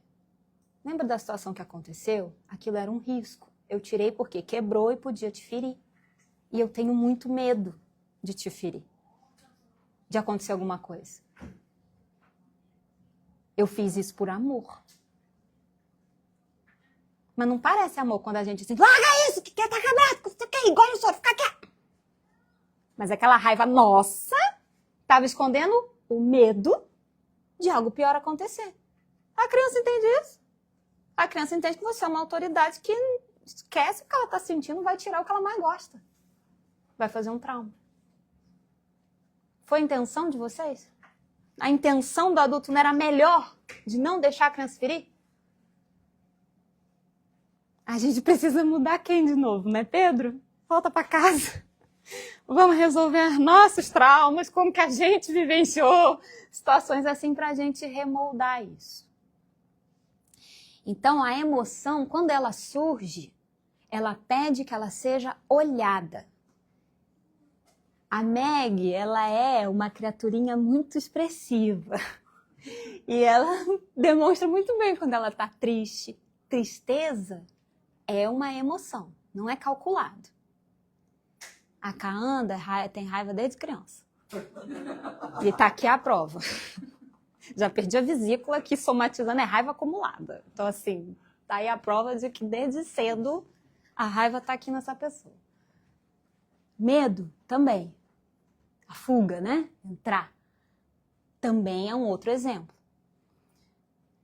lembra da situação que aconteceu? Aquilo era um risco. Eu tirei porque quebrou e podia te ferir. E eu tenho muito medo de te ferir, de acontecer alguma coisa. Eu fiz isso por amor. Mas não parece amor quando a gente diz, larga isso, que quer tá quebrado, você quer engole o soro, fica quieto. Mas aquela raiva nossa estava escondendo o medo de algo pior acontecer. A criança entende isso. A criança entende que você é uma autoridade que esquece o que ela está sentindo, vai tirar o que ela mais gosta. Vai fazer um trauma. Foi a intenção de vocês? A intenção do adulto não era melhor de não deixar a criança ferir? A gente precisa mudar quem de novo, né, Pedro? Volta para casa. Vamos resolver nossos traumas, como que a gente vivenciou situações assim para a gente remoldar isso. Então, a emoção, quando ela surge, ela pede que ela seja olhada. A Meg, ela é uma criaturinha muito expressiva. E ela demonstra muito bem quando ela está triste. Tristeza é uma emoção, não é calculado. A Kaanda tem raiva desde criança. E tá aqui a prova. Já perdi a vesícula, que somatizando é raiva acumulada. Então, assim, tá aí a prova de que desde cedo a raiva tá aqui nessa pessoa. Medo também. A fuga, né? Entrar. Também é um outro exemplo.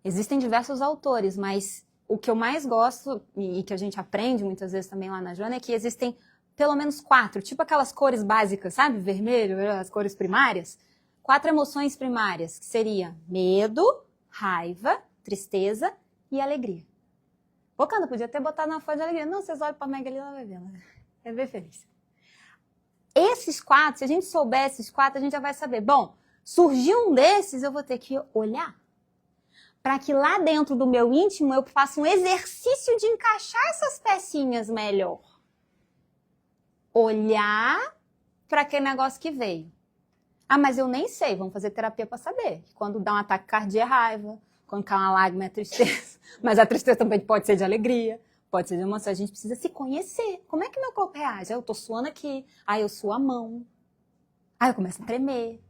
Existem diversos autores, mas o que eu mais gosto, e que a gente aprende muitas vezes também lá na Joana, é que existem pelo menos 4, tipo aquelas cores básicas, sabe? Vermelho, as cores primárias. 4 emoções primárias, que seria medo, raiva, tristeza e alegria. Bocana, podia ter botado na folha de alegria. Não, vocês olham para a Meg ali, ela vai ver. Ela vai ver feliz. Esses 4, se a gente souber esses 4, a gente já vai saber. Bom, surgiu um desses, eu vou ter que olhar. Para que lá dentro do meu íntimo eu faça um exercício de encaixar essas pecinhas melhor. Olhar para aquele negócio que veio. Ah, mas eu nem sei, vamos fazer terapia para saber. Quando dá um ataque cardíaco é raiva, quando cai uma lágrima é tristeza. Mas a tristeza também pode ser de alegria, pode ser de emoção. A gente precisa se conhecer. Como é que meu corpo reage? Eu tô suando aqui, eu suo a mão, eu começo a tremer.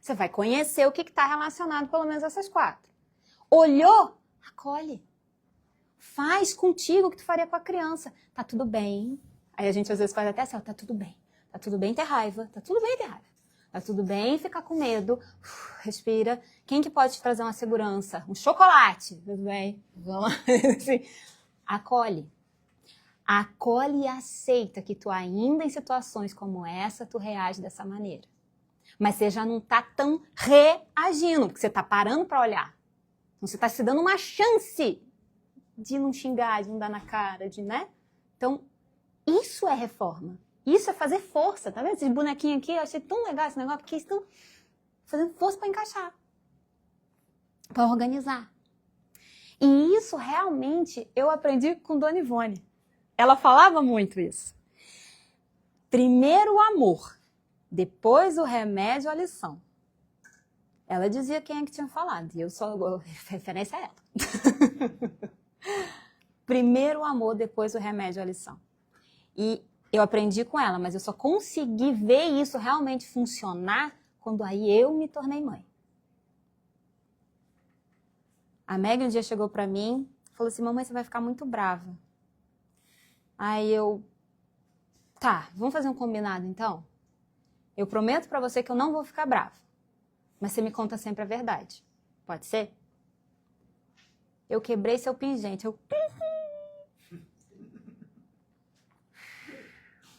Você vai conhecer o que está relacionado, pelo menos essas 4. Olhou? Acolhe. Faz contigo o que tu faria com a criança. Tá tudo bem. Aí a gente às vezes faz até assim, tá tudo bem. Tá tudo bem ter raiva. Tá tudo bem ter raiva. Tá tudo bem ficar com medo. Respira. Quem que pode te trazer uma segurança? Um chocolate. Tudo bem? Vamos lá. Assim, acolhe. Acolhe e aceita que tu ainda em situações como essa, tu reage dessa maneira. Mas você já não tá tão reagindo, porque você tá parando para olhar. Então você tá se dando uma chance de não xingar, de não dar na cara, de, né? Então, isso é reforma. Isso é fazer força, tá vendo? Esses bonequinhos aqui, eu achei tão legal esse negócio, porque eles estão fazendo força para encaixar, para organizar. E isso realmente eu aprendi com Dona Ivone. Ela falava muito isso. Primeiro o amor, depois o remédio, a lição. Ela dizia quem é que tinha falado, e eu só referência a ela. Primeiro o amor, depois o remédio, a lição. E eu aprendi com ela, mas eu só consegui ver isso realmente funcionar quando aí eu me tornei mãe. A Meg um dia chegou pra mim e falou assim, mamãe, você vai ficar muito brava. Aí eu, tá, vamos fazer um combinado então? Eu prometo pra você que eu não vou ficar brava, mas você me conta sempre a verdade. Pode ser? Eu quebrei seu pingente,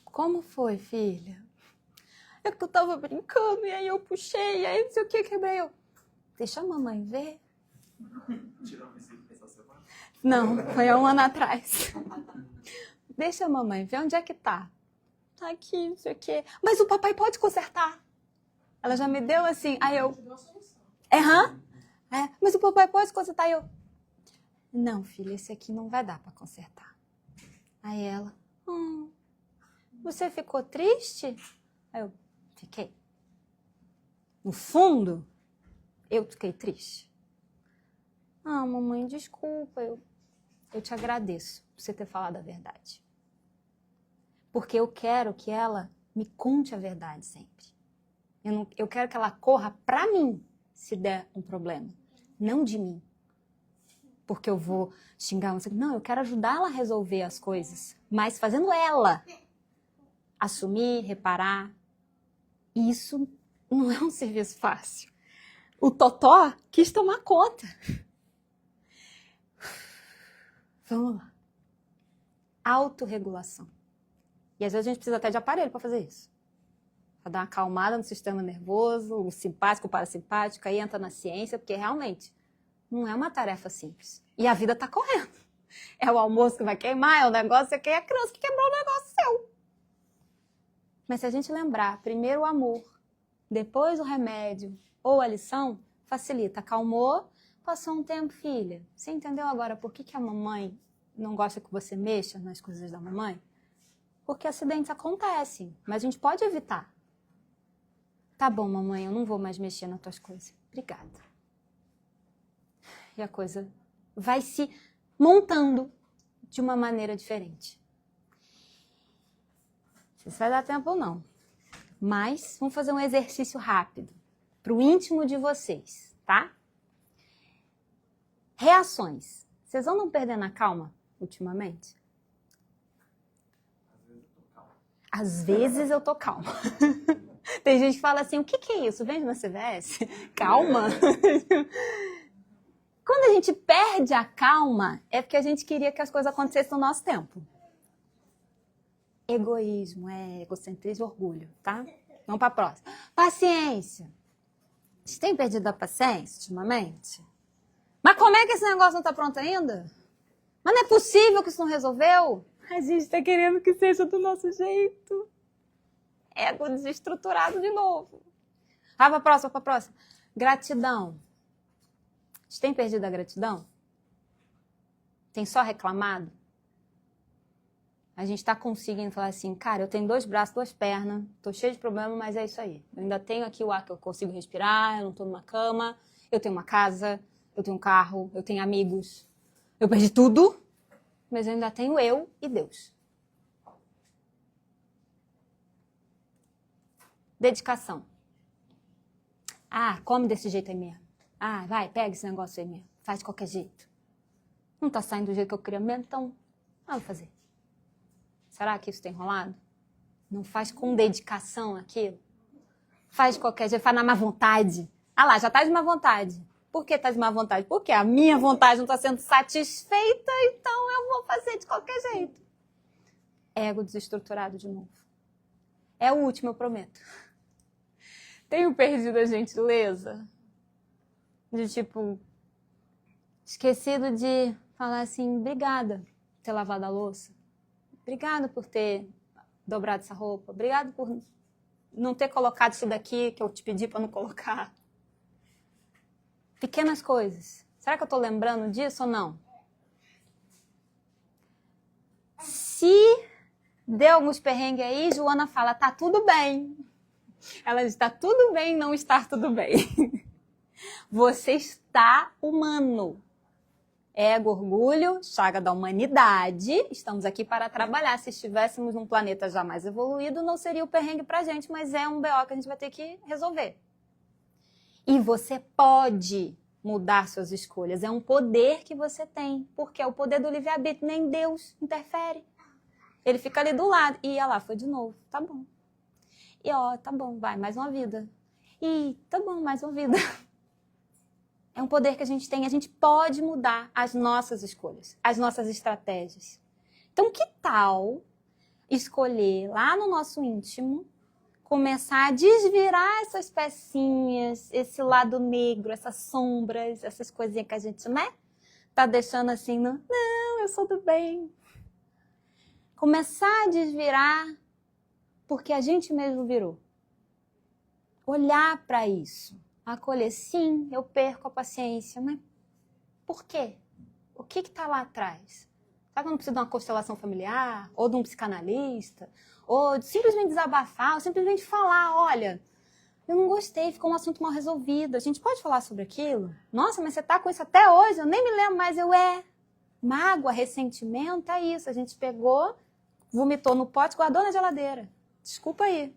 Como foi, filha? É que eu tava brincando, e aí eu puxei, e aí não sei o que, quebrei. Deixa a mamãe ver. Tirou essa semana? Não, foi há um ano atrás. Deixa a mamãe ver onde é que tá. Tá aqui, não sei o que. Mas o papai pode consertar. Ela já me deu assim, aí eu... Mas o papai pode consertar, aí eu... Não, filha, esse aqui não vai dar pra consertar. Aí ela... Você ficou triste? Aí eu fiquei. No fundo, eu fiquei triste. Mamãe, desculpa, eu te agradeço por você ter falado a verdade. Porque eu quero que ela me conte a verdade sempre. Eu quero que ela corra pra mim se der um problema, não de mim. Porque eu vou xingar você. Não, eu quero ajudar ela a resolver as coisas, mas fazendo ela assumir, reparar. Isso não é um serviço fácil. O Totó quis tomar conta. Vamos lá. Autorregulação. E às vezes a gente precisa até de aparelho para fazer isso. Para dar uma acalmada no sistema nervoso, o simpático, o parasimpático, aí entra na ciência, porque realmente não é uma tarefa simples. E a vida está correndo. É o almoço que vai queimar, é o negócio que é a criança que quebrou o negócio seu. Mas se a gente lembrar, primeiro o amor, depois o remédio ou a lição, facilita. Acalmou, passou um tempo, filha. Você entendeu agora por que a mamãe não gosta que você mexa nas coisas da mamãe? Porque acidentes acontecem, mas a gente pode evitar. Tá bom, mamãe, eu não vou mais mexer nas tuas coisas. Obrigada. E a coisa vai se montando de uma maneira diferente. Não sei se vai dar tempo ou não. Mas vamos fazer um exercício rápido para o íntimo de vocês, tá? Reações. Vocês andam perdendo a calma ultimamente? Às vezes eu tô calma. Tem gente que fala assim, o que é isso? Vende na CVS? Calma. Quando a gente perde a calma, é porque a gente queria que as coisas acontecessem no nosso tempo. Egoísmo, egocentrismo, orgulho, tá? Vamos para a próxima. Paciência. Vocês têm perdido a paciência ultimamente? Mas como é que esse negócio não está pronto ainda? Mas não é possível que isso não resolveu? A gente está querendo que seja do nosso jeito. Ego desestruturado de novo. Vai para a próxima. Gratidão. Vocês têm perdido a gratidão? Tem só reclamado? A gente está conseguindo falar assim, cara, eu tenho 2 braços, 2 pernas, tô cheio de problema, mas é isso aí. Eu ainda tenho aqui o ar que eu consigo respirar, eu não tô numa cama, eu tenho uma casa, eu tenho um carro, eu tenho amigos. Eu perdi tudo, mas eu ainda tenho eu e Deus. Dedicação. Ah, come desse jeito aí mesmo. Ah, vai, pega esse negócio aí mesmo. Faz de qualquer jeito. Não tá saindo do jeito que eu queria mesmo, então vamos fazer. Será que isso tem rolado? Não faz com dedicação aquilo? Faz de qualquer jeito, faz na má vontade. Ah lá, já tá de má vontade. Por que tá de má vontade? Porque a minha vontade não está sendo satisfeita, então eu vou fazer de qualquer jeito. Ego desestruturado de novo. É o último, eu prometo. Tenho perdido a gentileza? De tipo, esquecido de falar assim, obrigada por ter lavado a louça. Obrigada por ter dobrado essa roupa. Obrigada por não ter colocado isso daqui que eu te pedi para não colocar. Pequenas coisas. Será que eu estou lembrando disso ou não? Se deu alguns perrengues aí, Joana fala, tá tudo bem. Ela diz, tá tudo bem não estar tudo bem. Você está humano. Ego, orgulho, chaga da humanidade. Estamos aqui para trabalhar. Se estivéssemos num planeta já mais evoluído, não seria o perrengue pra gente, mas é um BO que a gente vai ter que resolver. E você pode mudar suas escolhas. É um poder que você tem, porque é o poder do livre-arbítrio. Nem Deus interfere. Ele fica ali do lado. E olha lá, foi de novo. Tá bom. E ó, tá bom, vai, mais uma vida. E tá bom, mais uma vida. É um poder que a gente tem, a gente pode mudar as nossas escolhas, as nossas estratégias. Então, que tal escolher lá no nosso íntimo, começar a desvirar essas pecinhas, esse lado negro, essas sombras, essas coisinhas que a gente, né, tá deixando assim, não, eu sou do bem. Começar a desvirar porque a gente mesmo virou. Olhar para isso. Acolher, sim, eu perco a paciência, mas por quê? O que está lá atrás? Será que eu não preciso de uma constelação familiar? Ou de um psicanalista? Ou de simplesmente desabafar? Ou simplesmente falar, olha, eu não gostei, ficou um assunto mal resolvido. A gente pode falar sobre aquilo? Nossa, mas você está com isso até hoje? Eu nem me lembro mais. Mágoa, ressentimento, é isso. A gente pegou, vomitou no pote, guardou na geladeira. Desculpa aí.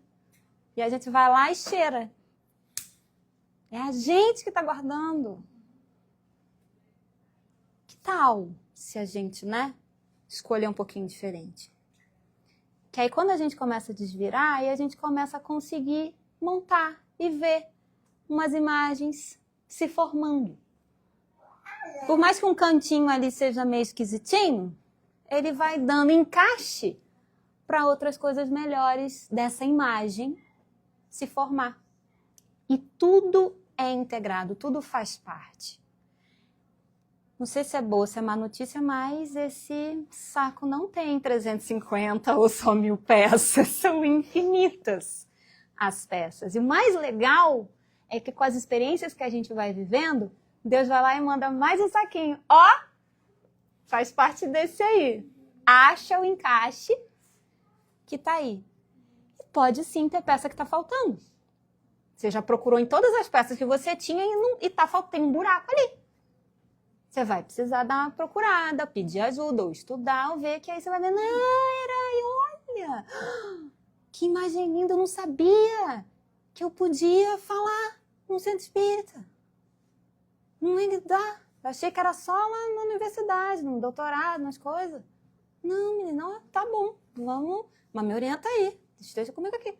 E a gente vai lá e cheira. É a gente que está guardando. Que tal se a gente, né, escolher um pouquinho diferente? Que aí quando a gente começa a desvirar, aí a gente começa a conseguir montar e ver umas imagens se formando. Por mais que um cantinho ali seja meio esquisitinho, ele vai dando encaixe para outras coisas melhores dessa imagem se formar. E tudo é integrado, tudo faz parte. Não sei se é boa, se é má notícia, mas esse saco não tem 350 ou só 1000 peças, são infinitas as peças. E o mais legal é que com as experiências que a gente vai vivendo, Deus vai lá e manda mais um saquinho. Ó, faz parte desse aí. Acha o encaixe que tá aí. E pode sim ter peça que tá faltando. Você já procurou em todas as peças que você tinha e tá faltando, tem um buraco ali. Você vai precisar dar uma procurada, pedir ajuda, ou estudar, ou ver, que aí você vai ver, olha, que imagem linda, eu não sabia que eu podia falar no centro espírita. Não ia dar. Eu achei que era só lá na universidade, no doutorado, nas coisas. Não, menina, tá bom, vamos, mas me orienta aí, esteja comigo aqui.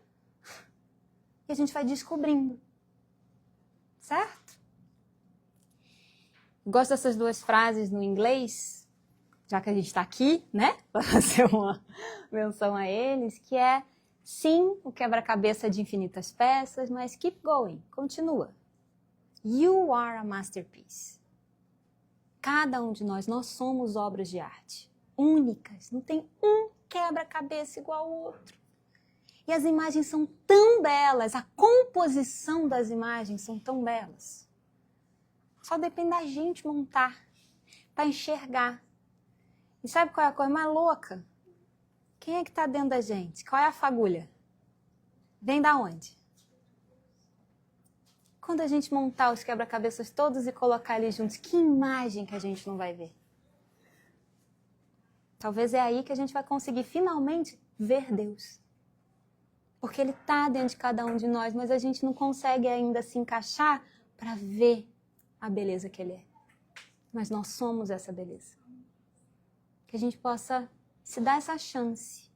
E a gente vai descobrindo, certo? Gosto dessas duas frases no inglês, já que a gente está aqui, né? Para fazer uma menção a eles, que é, sim, o quebra-cabeça de infinitas peças, mas keep going, continua. You are a masterpiece. Cada um de nós somos obras de arte, únicas, não tem um quebra-cabeça igual ao outro. E as imagens são tão belas, a composição das imagens são tão belas. Só depende da gente montar, para enxergar. E sabe qual é a coisa mais louca? Quem é que está dentro da gente? Qual é a fagulha? Vem da onde? Quando a gente montar os quebra-cabeças todos e colocar ali juntos, que imagem que a gente não vai ver? Talvez é aí que a gente vai conseguir finalmente ver Deus. Porque Ele está dentro de cada um de nós, mas a gente não consegue ainda se encaixar para ver a beleza que Ele é. Mas nós somos essa beleza. Que a gente possa se dar essa chance.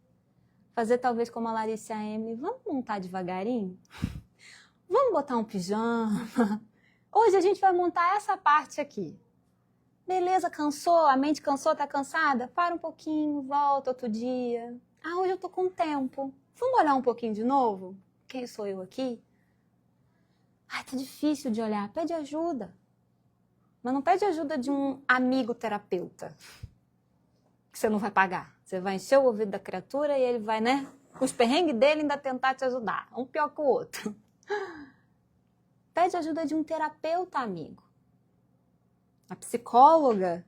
Fazer talvez como a Larissa e a Emily, vamos montar devagarinho? Vamos botar um pijama? Hoje a gente vai montar essa parte aqui. Beleza, cansou? A mente cansou, tá cansada? Para um pouquinho, volta outro dia. Ah, hoje eu tô com tempo. Vamos olhar um pouquinho de novo? Quem sou eu aqui? Ai, tá difícil de olhar. Pede ajuda. Mas não pede ajuda de um amigo terapeuta, que você não vai pagar. Você vai encher o ouvido da criatura e ele vai, né, com os perrengues dele ainda tentar te ajudar. Um pior que o outro. Pede ajuda de um terapeuta amigo. A psicóloga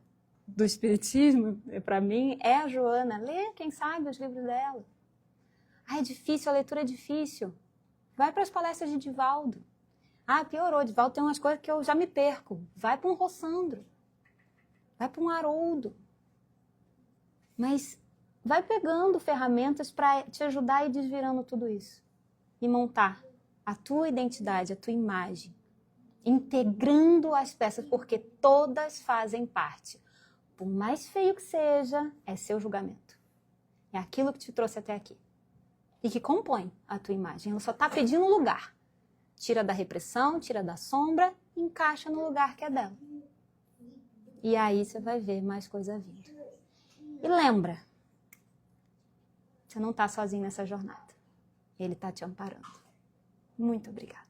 do espiritismo, para mim, é a Joana. Lê, quem sabe, os livros dela. Ah, é difícil, a leitura é difícil. Vai para as palestras de Divaldo. Ah, piorou, Divaldo tem umas coisas que eu já me perco. Vai para um Rossandro. Vai para um Haroldo. Mas vai pegando ferramentas para te ajudar a ir desvirando tudo isso. E montar a tua identidade, a tua imagem. Integrando as peças, porque todas fazem parte. Por mais feio que seja, é seu julgamento. É aquilo que te trouxe até aqui. E que compõe a tua imagem. Ela só está pedindo um lugar. Tira da repressão, tira da sombra, encaixa no lugar que é dela. E aí você vai ver mais coisa vindo. E lembra, você não está sozinho nessa jornada. Ele está te amparando. Muito obrigada.